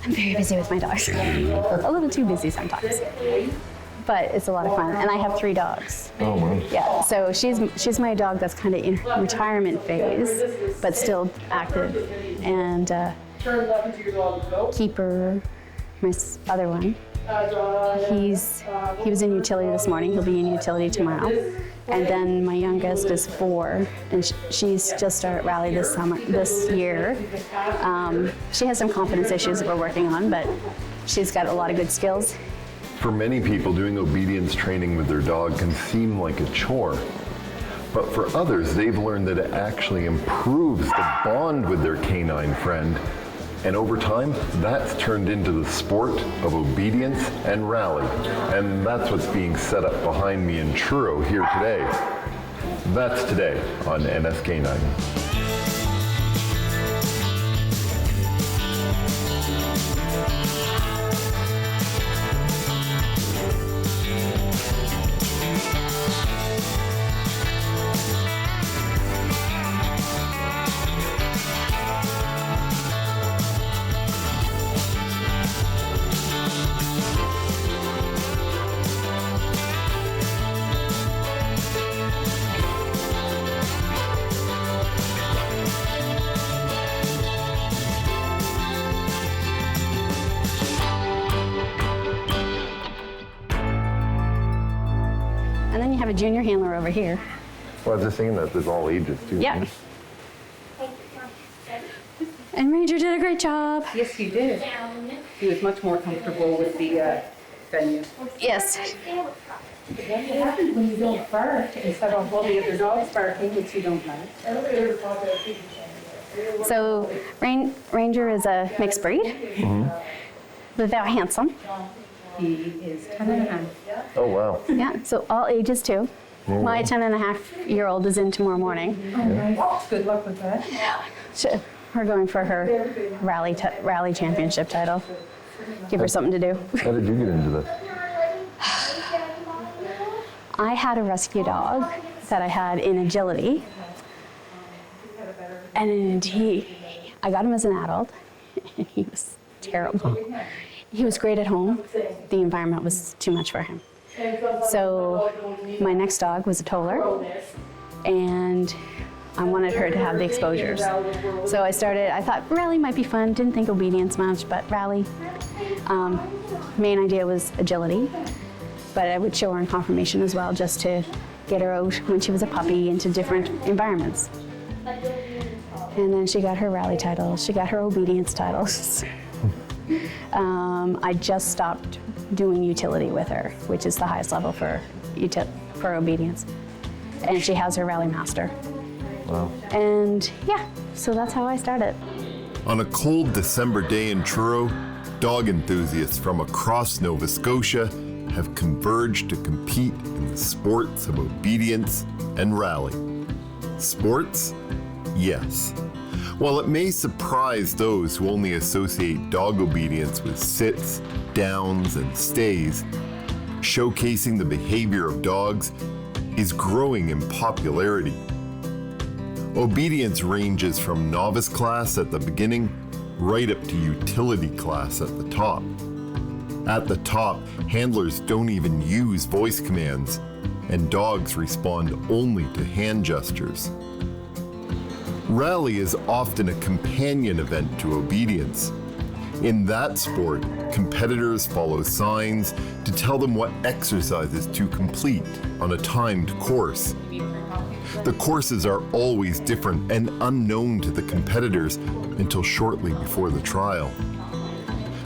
I'm very busy with my dogs. A little too busy sometimes. But it's a lot of fun. And I have 3 dogs. Oh, wow. Yeah, so she's my dog that's kind of in retirement phase, but still active. And Keeper, my other one, he was in utility this morning. He'll be in utility tomorrow. And then my youngest is 4, and she's just started rally this year. She has some confidence issues that we're working on, but she's got a lot of good skills. For many people, doing obedience training with their dog can seem like a chore. But for others, they've learned that it actually improves the bond with their canine friend. And over time, that's turned into the sport of obedience and rally. And that's what's being set up behind me in Truro here today. That's today on NSK9. And then you have a junior handler over here. Well, I was just saying that there's all ages too. Yeah. And Ranger did a great job. Yes, he did. He was much more comfortable with the venue. Yes. What happens when you don't bark instead of all the other dogs barking, which you don't like? So Ranger is a mixed breed, but very handsome. He is 10 and a half. Oh, wow. Yeah, so all ages too. My 10-and-a-half-year-old is in tomorrow morning. Oh, good luck with that. We're going for her rally championship title. Give her something to do. How did you get into this? I had a rescue dog that I had in agility. And I got him as an adult, and he was terrible. He was great at home. The environment was too much for him. So my next dog was a toller, and I wanted her to have the exposures. So I thought rally might be fun, didn't think obedience much, but rally. Main idea was agility, but I would show her in conformation as well, just to get her out when she was a puppy into different environments. And then she got her rally titles, she got her obedience titles. I just stopped doing utility with her, which is the highest level for obedience. And she has her rally master. Wow. And yeah, so that's how I started. On a cold December day in Truro, dog enthusiasts from across Nova Scotia have converged to compete in the sports of obedience and rally. Sports? Yes. While it may surprise those who only associate dog obedience with sits, downs, and stays, showcasing the behavior of dogs is growing in popularity. Obedience ranges from novice class at the beginning right up to utility class at the top. At the top, handlers don't even use voice commands, and dogs respond only to hand gestures. Rally is often a companion event to obedience. In that sport, competitors follow signs to tell them what exercises to complete on a timed course. The courses are always different and unknown to the competitors until shortly before the trial.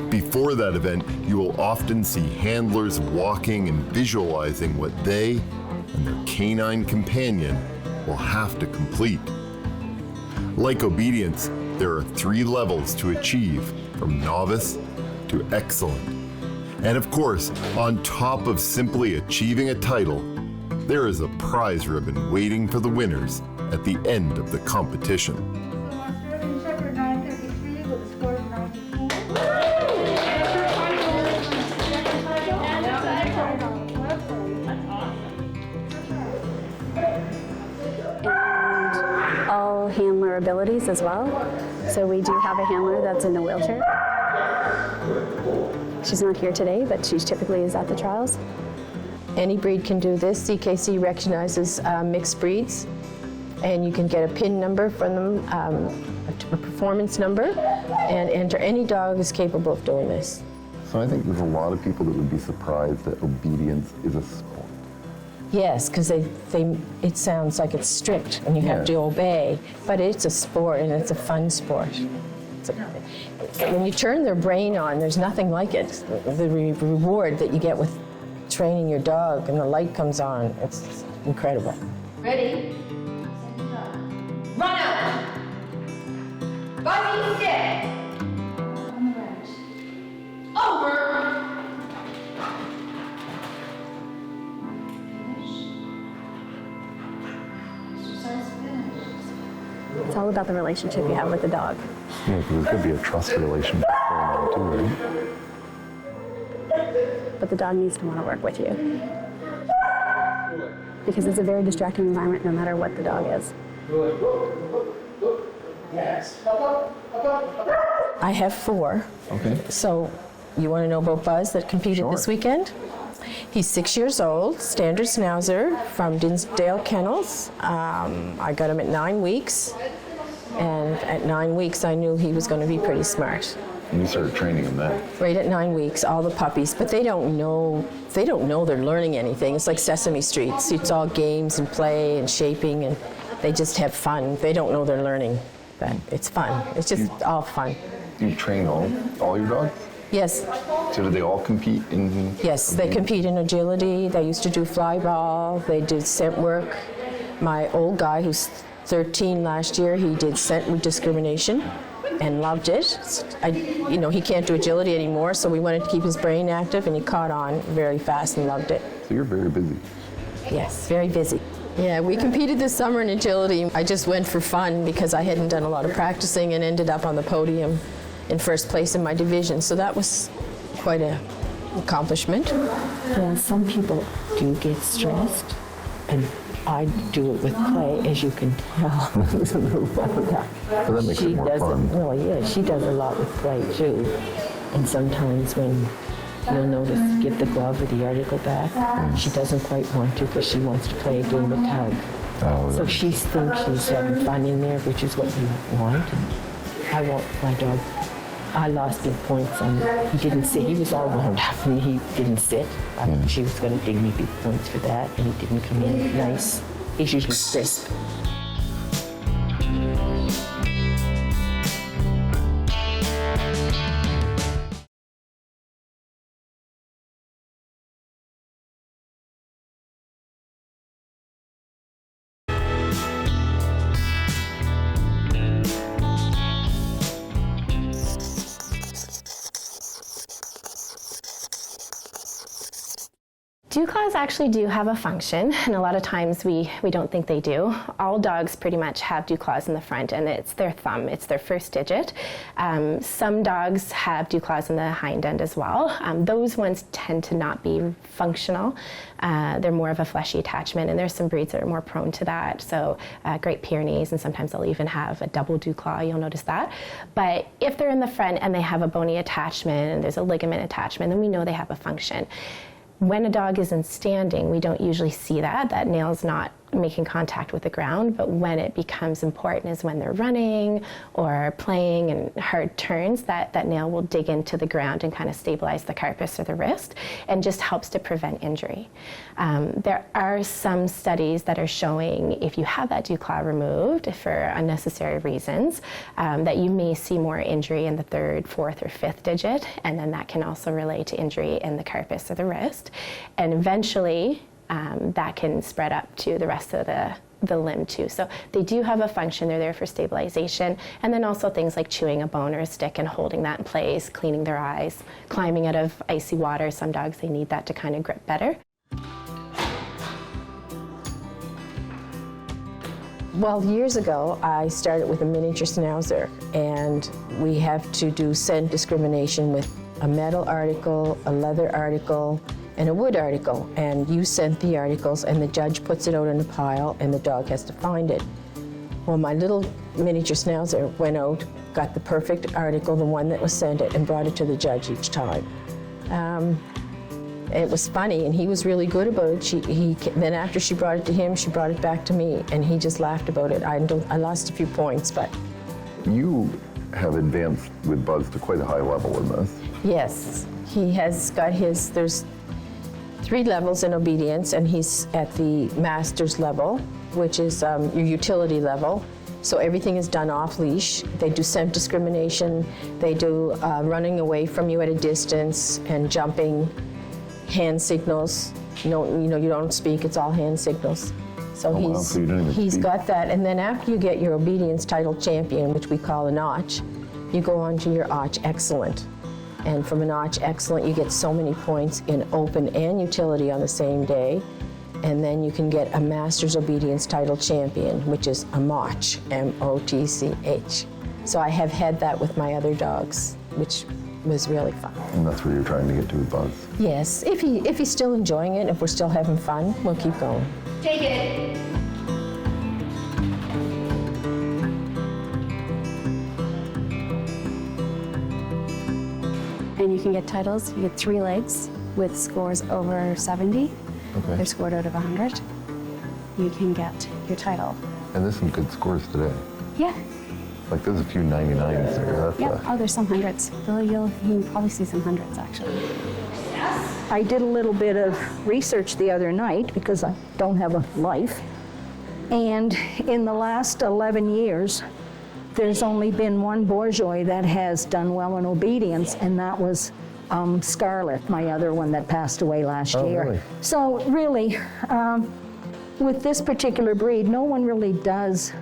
Before that event, you will often see handlers walking and visualizing what they and their canine companion will have to complete. Like obedience, there are 3 levels to achieve, from novice to excellent. And of course, on top of simply achieving a title, there is a prize ribbon waiting for the winners at the end of the competition. All handler abilities as well. So we do have a handler that's in a wheelchair. She's not here today, but she typically is at the trials. Any breed can do this. CKC recognizes mixed breeds, and you can get a PIN number from them, a performance number, and enter. Any dog is capable of doing this. So I think there's a lot of people that would be surprised that obedience is a sport. Yes, because it sounds like it's strict and you have to obey, but it's a sport and it's a fun sport. When you turn their brain on, there's nothing like it. The reward that you get with training your dog and the light comes on, it's incredible. Ready? Run out! Buzzy, sit! Over! It's all about the relationship you have with the dog. Yeah, because there could be a trust relationship going on too, right? But the dog needs to want to work with you. Because it's a very distracting environment no matter what the dog is. I have 4. Okay. So you want to know about Buzz that competed this weekend? He's 6 years old, standard schnauzer from Dinsdale Kennels. I got him at 9 weeks, and at 9 weeks I knew he was going to be pretty smart. And you started training him then? Right at 9 weeks, all the puppies, but they don't know they're learning anything. It's like Sesame Street. It's all games and play and shaping, and they just have fun. They don't know they're learning, but it's fun. It's just all fun. You train all your dogs? Yes. So do they all compete in? Yes, they compete in agility. They used to do fly ball. They did scent work. My old guy, who's 13 last year, he did scent discrimination and loved it. He can't do agility anymore, so we wanted to keep his brain active, and he caught on very fast and loved it. So you're very busy. Yes, very busy. Yeah, we competed this summer in agility. I just went for fun because I hadn't done a lot of practicing and ended up on the podium in first place in my division, so that was quite an accomplishment. Yeah, some people do get stressed, and I do it with play, as you can tell. There's a little fun with that. But that makes it more fun. Well, yeah, she does a lot with play too. And sometimes when you'll notice, give the glove or the article back, she doesn't quite want to because she wants to play a game of tug. So she thinks she's having fun in there, which is what you want. I want my dog. I lost him points on he didn't sit. He was all wound up and he didn't sit. She was going to dig me big points for that, and he didn't come in nice. He's usually crisp. Dew claws actually do have a function, and a lot of times we don't think they do. All dogs pretty much have dew claws in the front, and it's their thumb, it's their first digit. Some dogs have dew claws in the hind end as well. Those ones tend to not be functional. They're more of a fleshy attachment, and there's some breeds that are more prone to that. So Great Pyrenees, and sometimes they'll even have a double dew claw, you'll notice that. But if they're in the front and they have a bony attachment and there's a ligament attachment, then we know they have a function. When a dog is in standing, we don't usually see that. That nail's not making contact with the ground, but when it becomes important is when they're running or playing and hard turns, that nail will dig into the ground and kind of stabilize the carpus or the wrist, and just helps to prevent injury. There are some studies that are showing if you have that dew claw removed for unnecessary reasons, that you may see more injury in the third, fourth, or fifth digit, and then that can also relate to injury in the carpus or the wrist. And eventually, that can spread up to the rest of the limb too. So they do have a function. They're there for stabilization. And then also things like chewing a bone or a stick and holding that in place, cleaning their eyes, climbing out of icy water. Some dogs, they need that to kind of grip better. Well, years ago, I started with a miniature schnauzer, and we have to do scent discrimination with a metal article, a leather article, and a wood article, and you scent the articles, and the judge puts it out in a pile, and the dog has to find it. Well, my little miniature schnauzer went out, got the perfect article, the one that was scented, and brought it to the judge each time. It was funny, and he was really good about it. Then after she brought it to him, she brought it back to me, and he just laughed about it. I lost a few points, but... You have advanced with Buzz to quite a high level in this. Yes, he has got there's 3 levels in obedience, and he's at the master's level, which is your utility level. So everything is done off leash. They do scent discrimination. They do running away from you at a distance and jumping, hand signals. You don't speak, it's all hand signals. So so you don't even he's speak. got that. And then after you get your obedience title champion, which we call a notch, you go on to your Notch Excellent. And from a Notch Excellent, you get so many points in open and utility on the same day. And then you can get a Master's Obedience Title Champion, which is a MOTCH, M-O-T-C-H. So I have had that with my other dogs, which was really fun. And that's where you're trying to get to with Buzz. Yes, if he's still enjoying it, if we're still having fun, we'll keep going. Take it. And you can get titles. You get 3 legs with scores over 70. Okay. They're scored out of 100. You can get your title. And there's some good scores today. Yeah. Like there's a few 99s there. That's Yeah. Oh, there's some hundreds. You can probably see some hundreds, actually. I did a little bit of research the other night because I don't have a life. And in the last 11 years, there's only been one Bourgeois that has done well in obedience, and that was Scarlet, my other one that passed away last year. Really? So really, with this particular breed, no one really does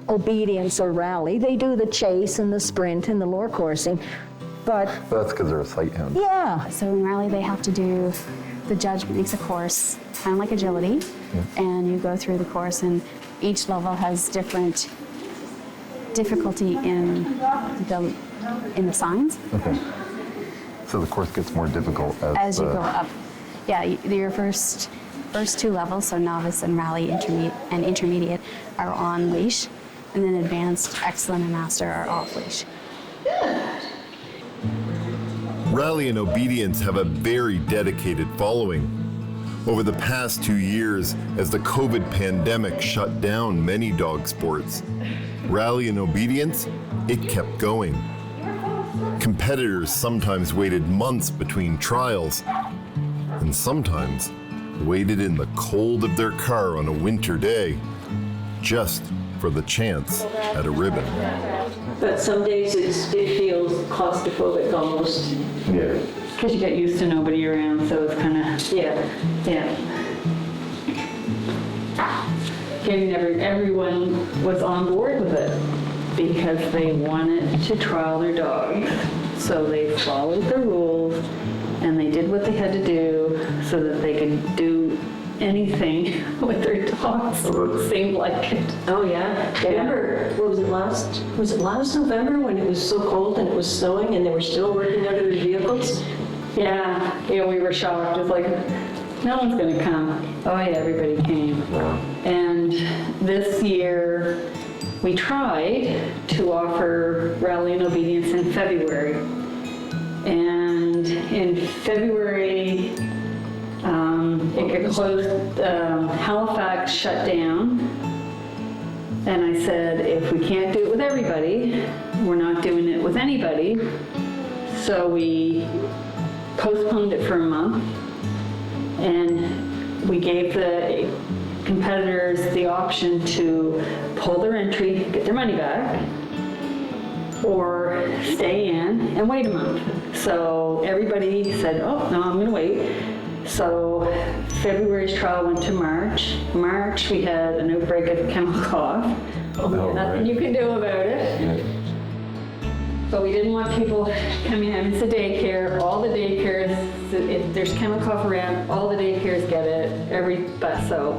obedience or rally. They do the chase and the sprint and the lure coursing, but that's because they're a sight hound. yeah. So in rally, they have to do, the judge makes a course, kind of like agility, and you go through the course, and each level has different difficulty in the signs. Okay. So the course gets more difficult As you go up. Yeah, your first 2 levels, so novice and rally and intermediate, are on leash, and then advanced, excellent, and master are off leash. Rally and obedience have a very dedicated following. Over the past 2 years, as the COVID pandemic shut down many dog sports, Rally and obedience, it kept going. Competitors sometimes waited months between trials, and sometimes waited in the cold of their car on a winter day, just for the chance at a ribbon. But some days it feels claustrophobic almost. Yeah. Because you get used to nobody around, so it's kind of, Yeah. everyone was on board with it because they wanted to trial their dogs. So they followed the rules and they did what they had to do so that they could do anything with their dogs. It seemed like it. Oh, yeah. Remember, was it last November when it was so cold and it was snowing and they were still working out of their vehicles? Yeah, we were shocked. It was like, no one's going to come. Oh, yeah, everybody came. And this year, we tried to offer rally and obedience in February. And in February, it got closed, Halifax shut down. And I said, if we can't do it with everybody, we're not doing it with anybody. So we postponed it for a month. And we gave the competitors the option to pull their entry, get their money back, or stay in and wait a month. So everybody said, oh, no, I'm gonna wait. So February's trial went to March. March, we had an outbreak of chemical cough. Nothing you can do about it. But we didn't want people coming in. It's a daycare. All the daycares, if there's chemical cough around, all the daycares get it. So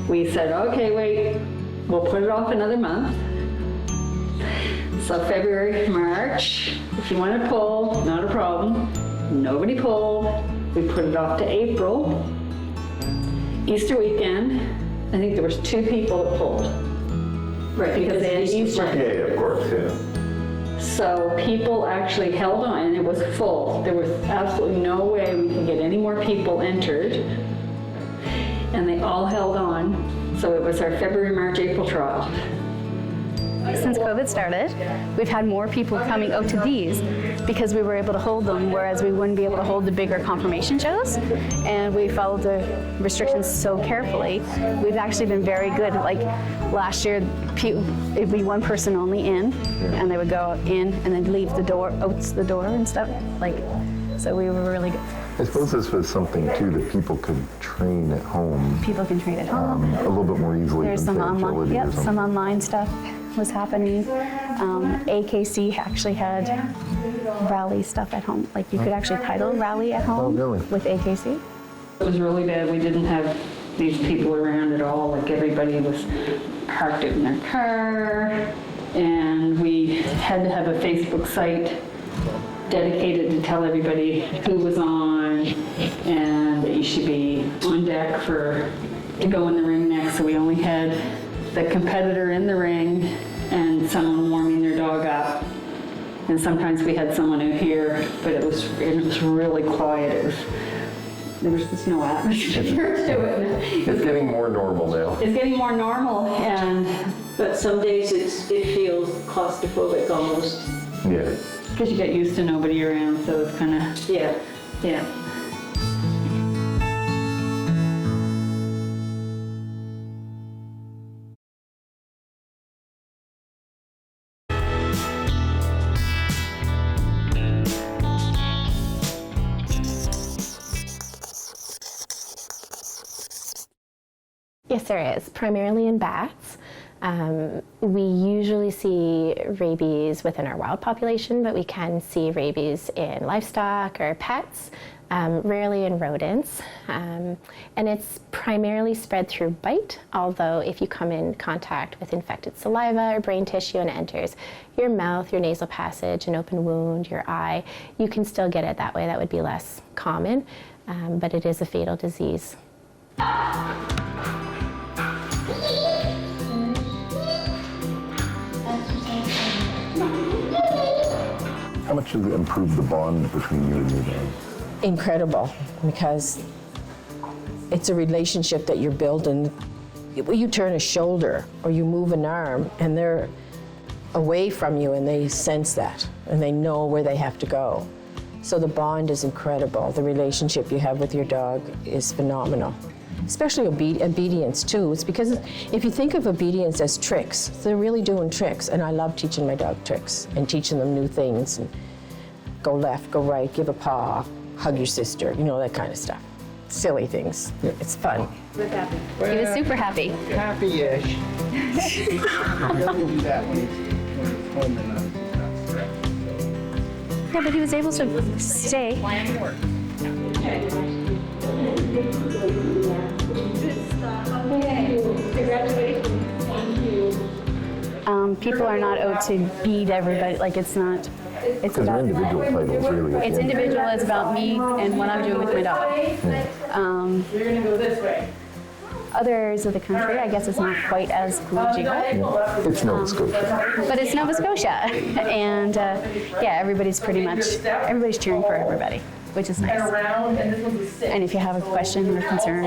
we said, okay, wait, we'll put it off another month. So February, March, if you want to pull, not a problem. Nobody pulled. We put it off to April. Easter weekend, I think there was 2 people that pulled. Right, Because they had Easter. Yeah, of course, yeah. So people actually held on, and it was full. There was absolutely no way we could get any more people entered. And they all held on. So it was our February, March, April trial. Since COVID started, we've had more people coming out to these because we were able to hold them, whereas we wouldn't be able to hold the bigger confirmation shows. And we followed the restrictions so carefully. We've actually been very good. Like last year, it'd be one person only in, and they would go in and then leave the door, out the door and stuff. Like, so we were really good. I suppose this was something too that people could train at home. People can train at home. A little bit more easily There's than some say online, agility or something. some online stuff was happening. AKC actually had rally stuff at home. Like you could actually title rally at home with AKC. It was really bad. We didn't have these people around at all. Like everybody was parked out in their car, and we had to have a Facebook site dedicated to tell everybody who was on and that you should be on deck to go in the ring next. So we only had the competitor in the ring and someone warming their dog up. And sometimes we had someone out here, but it was really quiet. There was just no atmosphere to it. It's getting more normal now. It's getting more normal, But some days it feels claustrophobic almost. Yeah. because you get used to nobody around, so it's kind of, Yeah. yeah. Yes, there is, primarily in bats. We usually see rabies within our wild population, but we can see rabies in livestock or pets, rarely in rodents. And it's primarily spread through bite, although if you come in contact with infected saliva or brain tissue and it enters your mouth, your nasal passage, an open wound, your eye, you can still get it that way. That would be less common, but it is a fatal disease. How much does it improve the bond between you and your dog? Incredible, because it's a relationship that you're building. You turn a shoulder or you move an arm and they're away from you and they sense that and they know where they have to go. So the bond is incredible. The relationship you have with your dog is phenomenal. Especially obedience too. It's because if you think of obedience as tricks, they're really doing tricks, and I love teaching my dog tricks and teaching them new things. And go left, go right, give a paw, hug your sister, you know, that kind of stuff. Silly things. It's fun. He was super happy. Happy-ish. Yeah, but he was able to stay. People are not out to beat everybody. Like it's not. It's Because about individual titles really. It's individual. It's about me and what I'm doing with my dog. You're gonna go this way. Other areas of the country, I guess it's not quite as collegiate. It's Nova Scotia. But it's Nova Scotia, and yeah, everybody's cheering for everybody, which is nice. And if you have a question or concern,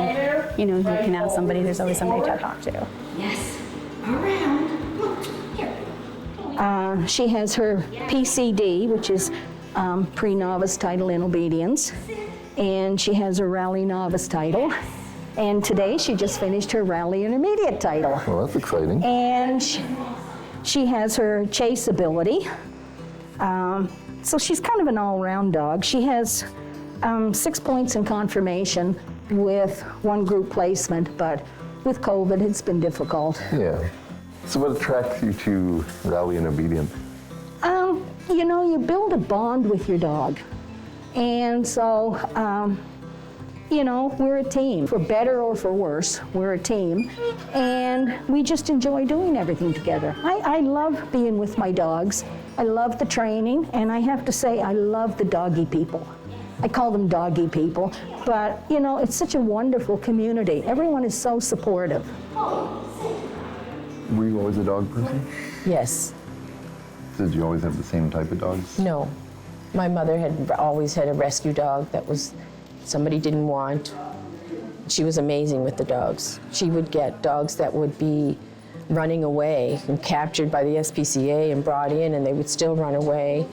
you know, you can ask somebody. There's always somebody to talk to. Yes. Around. She has her PCD, which is pre-novice title in obedience, and she has her rally novice title. And today she just finished her rally intermediate title. Well, that's exciting. And she has her chase ability. So she's kind of an all-round dog. She has 6 points in confirmation with one group placement, but with COVID, it's been difficult. Yeah. So what attracts you to rally and obedience? You know, you build a bond with your dog. And so, you know, we're a team. For better or for worse, we're a team. And we just enjoy doing everything together. I love being with my dogs. I love the training, and I have to say, I love the doggy people. I call them doggy people, but you know, it's such a wonderful community. Everyone is so supportive. Were you always a dog person? Yes. Did you always have the same type of dogs? No. My mother had always had a rescue dog that was somebody didn't want. She was amazing with the dogs. She would get dogs that would be running away and captured by the SPCA and brought in, and they would still run away.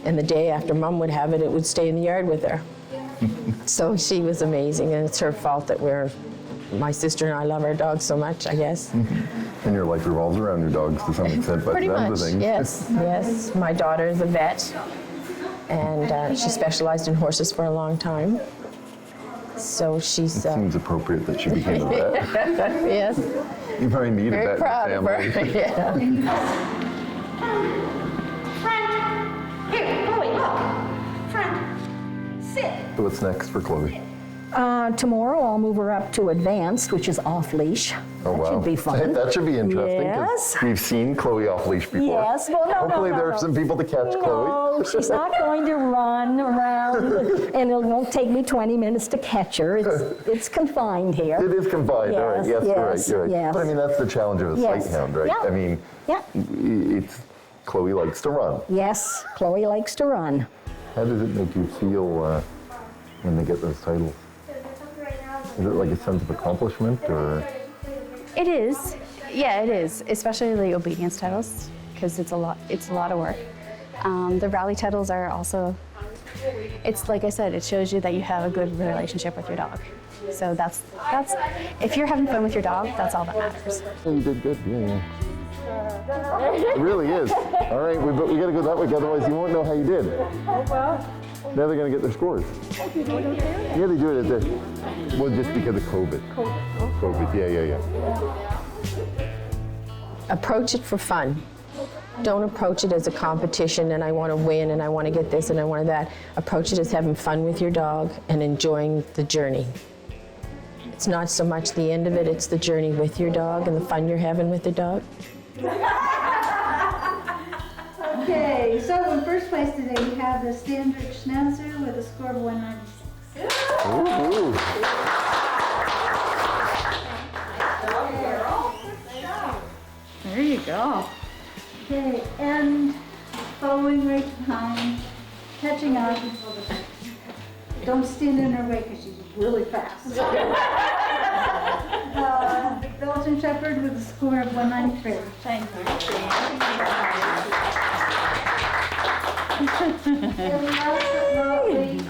And the day after Mom would have it, it would stay in the yard with her. So she was amazing, and it's her fault that my sister and I love our dogs so much, I guess. And your life revolves around your dogs to some extent, but Pretty that's much, the thing. yes, yes. My daughter is a vet, and she specialized in horses for a long time. So she's... It seems appropriate that she became a vet. Yes. You probably need Very a vet proud in of the family. her. Yeah. Friend, here, Chloe, look. Friend, sit. So what's next for Chloe? Tomorrow I'll move her up to advanced, which is off leash. Oh, wow. That should be fun. That should be interesting, 'cause Yes. we've seen Chloe off leash before. Yes, well, no, Hopefully no, there no. are some people to catch Chloe. No, she's not going to run around, and it won't take me 20 minutes to catch her. It's confined here. It is confined, all right. Yes, Yes, you're right. yes. But I mean, that's the challenge of a Yes. sight hound, right? Yeah. I mean, Yeah. it's Chloe likes to run. Yes, Chloe likes to run. How does it make you feel when they get those titles? Is it like a sense of accomplishment, or? It is. Yeah, it is, especially the obedience titles, because it's a lot of work. The rally titles are also, it's like I said, it shows you that you have a good relationship with your dog. So that's if you're having fun with your dog, that's all that matters. You did good, yeah. It really is. All right, but we got to go that way, otherwise you won't know how you did. Oh, well. Now they're going to get their scores. Yeah, they do it at the, well, just because of COVID. COVID, yeah. Approach it for fun. Don't approach it as a competition and I want to win and I want to get this and I want that. Approach it as having fun with your dog and enjoying the journey. It's not so much the end of it, it's the journey with your dog and the fun you're having with the dog. Okay, so in first place today we have the standard Schnauzer with a score of 196. Ooh. There you go. Okay, and following right behind, catching up. Don't stand in her way because she's really fast. Belgian Shepherd with a score of 193. Thank you. And last but not least,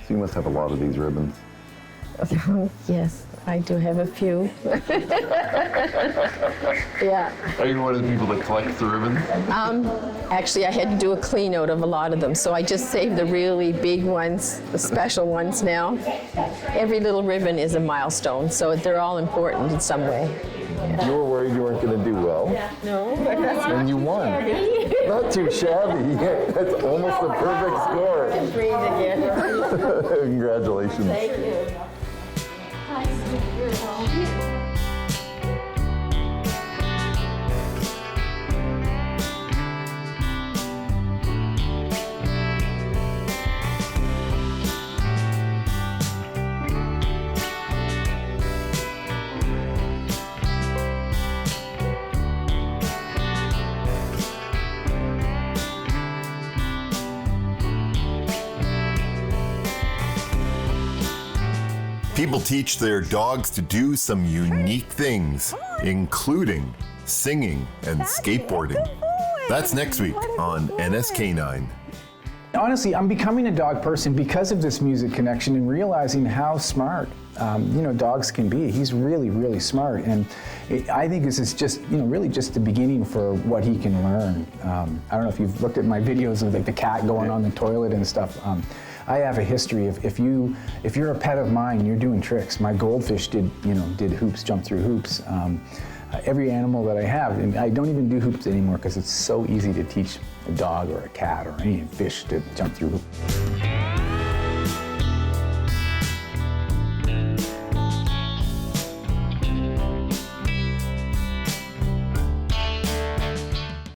So you must have a lot of these ribbons. Yes, I do have a few. Yeah. Are you one of the people that collects the ribbons? Actually, I had to do a clean out of a lot of them, so I just saved the really big ones, the special ones now. Every little ribbon is a milestone, so they're all important in some way. You were worried you weren't going to do well. No. And you won. Not too shabby. That's almost a perfect score. Breathe again. Congratulations. Thank you. People teach their dogs to do some unique things, including singing and skateboarding. That's next week on NSK9. Honestly, I'm becoming a dog person because of this music connection and realizing how smart, dogs can be. He's really, really smart, and I think this is just, really just the beginning for what he can learn. I don't know if you've looked at my videos of like the cat going on the toilet and stuff. I have a history of if you're a pet of mine, you're doing tricks. My goldfish did hoops, jump through hoops. Every animal that I have, and I don't even do hoops anymore because it's so easy to teach a dog or a cat or any fish to jump through hoops.